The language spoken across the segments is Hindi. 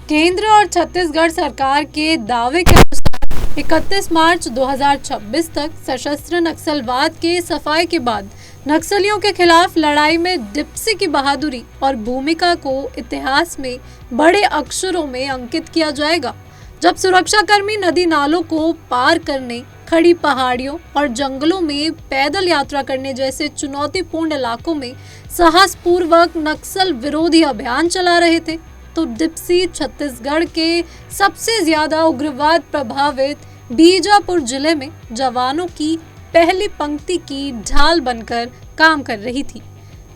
केंद्र और छत्तीसगढ़ सरकार के दावे के अनुसार 31 मार्च 2026 तक सशस्त्र नक्सलवाद के सफाई के बाद नक्सलियों के खिलाफ लड़ाई में डिप्सी की बहादुरी और भूमिका को इतिहास में बड़े अक्षरों में अंकित किया जाएगा। जब सुरक्षाकर्मी नदी नालों को पार करने, खड़ी पहाड़ियों और जंगलों में पैदल यात्रा करने जैसे चुनौतीपूर्ण इलाकों में साहसपूर्वक नक्सल विरोधी अभियान चला रहे थे, तो डिप्सी छत्तीसगढ़ के सबसे ज्यादा उग्रवाद प्रभावित बीजापुर जिले में जवानों की पहली पंक्ति की ढाल बनकर काम कर रही थी।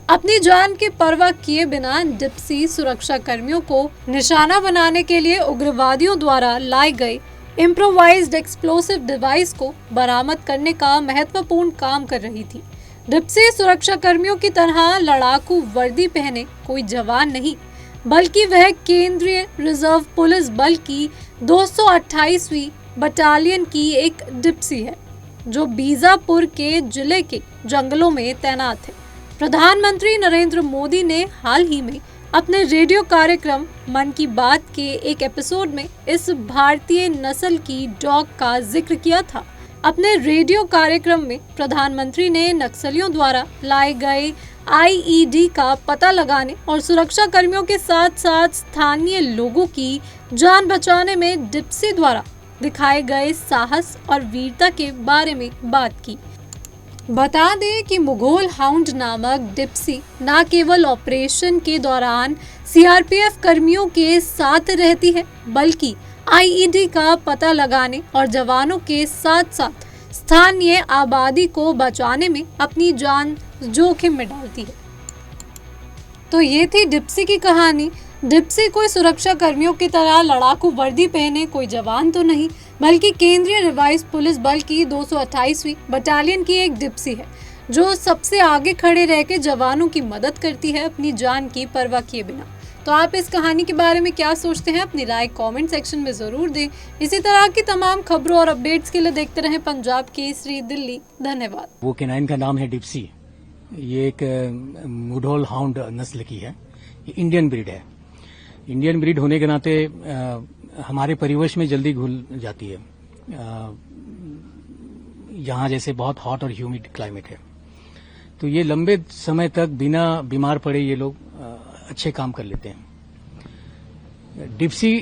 अपनी जान की परवाह किए बिना डिप्सी सुरक्षा कर्मियों को निशाना बनाने के लिए उग्रवादियों द्वारा लाए गए इम्प्रोवाइज्ड एक्सप्लोसिव डिवाइस को बरामद करने का महत्वपूर्ण काम कर रही थी। डिप्सी सुरक्षा कर्मियों की तरह लड़ाकू वर्दी पहने कोई जवान नहीं, बल्कि वह केंद्रीय रिजर्व पुलिस बल की 228वीं बटालियन की एक डिप्सी है, जो बीजापुर के जिले के जंगलों में तैनात है। प्रधानमंत्री नरेंद्र मोदी ने हाल ही में अपने रेडियो कार्यक्रम मन की बात के एक एपिसोड में इस भारतीय नस्ल की डॉग का जिक्र किया था। अपने रेडियो कार्यक्रम में प्रधानमंत्री ने नक्सलियों द्वारा लाए गए आईईडी का पता लगाने और सुरक्षा कर्मियों के साथ साथ स्थानीय लोगों की जान बचाने में डिप्सी द्वारा दिखाए गए साहस और वीरता के बारे में बात की। बता दें कि मुघल हाउंड नामक डिप्सी न केवल ऑपरेशन के दौरान सीआरपीएफ कर्मियों के साथ रहती है, बल्कि आईईडी का पता लगाने और जवानों के साथ साथ स्थानीय आबादी को बचाने में अपनी जान जोखिम में डालती है। तो ये थी डिप्सी की कहानी। डिप्सी कोई सुरक्षा कर्मियों की तरह लड़ाकू वर्दी पहने कोई जवान तो नहीं, बल्कि केंद्रीय रिवाइज पुलिस बल की 228वीं बटालियन की एक डिप्सी है, जो सबसे आगे खड़े रह के जवानों की मदद करती है अपनी जान की परवाह किए बिना। तो आप इस कहानी के बारे में क्या सोचते हैं? अपनी राय कमेंट सेक्शन में जरूर दें। इसी तरह की तमाम खबरों और अपडेट्स के लिए देखते रहें पंजाब केसरी दिल्ली। धन्यवाद। वो कैनाइन का नाम है डिप्सी। ये एक मुढोल हाउंड नस्ल की है। ये इंडियन ब्रीड है। इंडियन ब्रीड होने के नाते हमारे परिवेश में जल्दी घुल जाती है। यहाँ जैसे बहुत हॉट और ह्यूमिड क्लाइमेट है, तो ये लंबे समय तक बिना बीमार पड़े ये लोग अच्छे काम कर लेते हैं। डिप्सी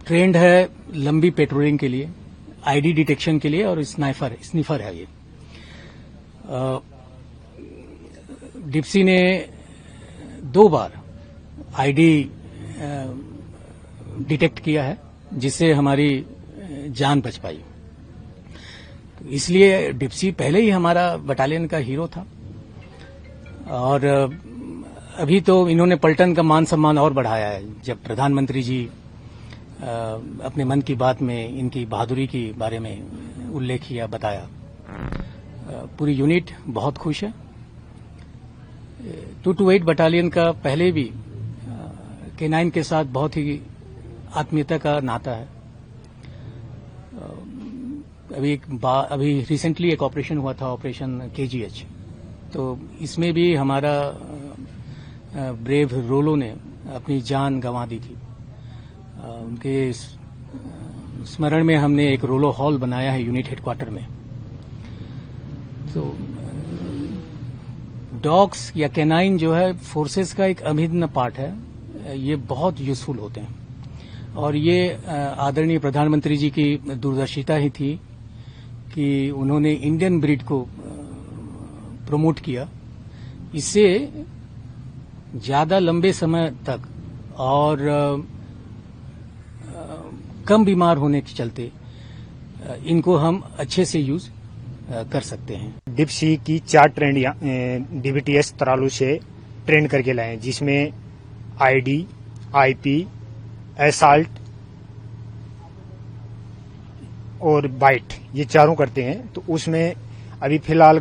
ट्रेंड है लंबी पेट्रोलिंग के लिए, आईडी डिटेक्शन के लिए, और स्निफर है ये। डिप्सी ने 2 बार आईडी डिटेक्ट किया है, जिससे हमारी जान बच पाई। तो इसलिए डिप्सी पहले ही हमारा बटालियन का हीरो था, और अभी तो इन्होंने पलटन का मान सम्मान और बढ़ाया है। जब प्रधानमंत्री जी अपने मन की बात में इनकी बहादुरी के बारे में उल्लेख किया, बताया, पूरी यूनिट बहुत खुश है। 228 बटालियन का पहले भी K9 के साथ बहुत ही आत्मीयता का नाता है। अभी रिसेंटली एक ऑपरेशन हुआ था, ऑपरेशन KGH, तो इसमें भी हमारा ब्रेव रोलो ने अपनी जान गंवा दी थी। उनके स्मरण में हमने एक रोलो हॉल बनाया है यूनिट हेडक्वार्टर में। तो डॉग्स या कैनाइन जो है फोर्सेस का एक अभिन्न पार्ट है। ये बहुत यूजफुल होते हैं, और ये आदरणीय प्रधानमंत्री जी की दूरदर्शिता ही थी कि उन्होंने इंडियन ब्रीड को प्रमोट किया। इससे ज्यादा लंबे समय तक और कम बीमार होने के चलते इनको हम अच्छे से यूज कर सकते हैं। डिप्सी की 4 ट्रेंड डीबीटीएस तरालू से ट्रेन करके लाए, जिसमें आईडी, आईपी, एसाल्ट और बाइट, ये चारों करते हैं। तो उसमें अभी फिलहाल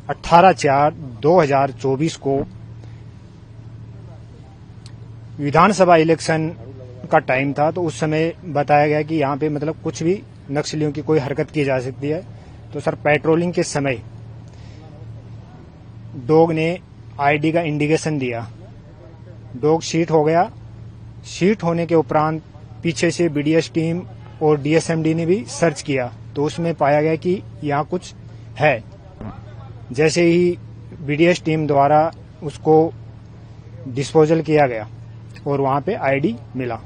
18/4/2024 को विधानसभा इलेक्शन का टाइम था, तो उस समय बताया गया कि यहाँ पे मतलब कुछ भी नक्सलियों की कोई हरकत की जा सकती है। तो सर पेट्रोलिंग के समय डॉग ने आईडी का इंडिकेशन दिया, डॉग शीट हो गया शीट होने के उपरांत पीछे से बीडीएस टीम और डीएसएमडी ने भी सर्च किया तो उसमें पाया गया कि यहाँ कुछ है। जैसे ही बीडीएस टीम द्वारा उसको डिस्पोजल किया गया और वहां पे आईडी मिला।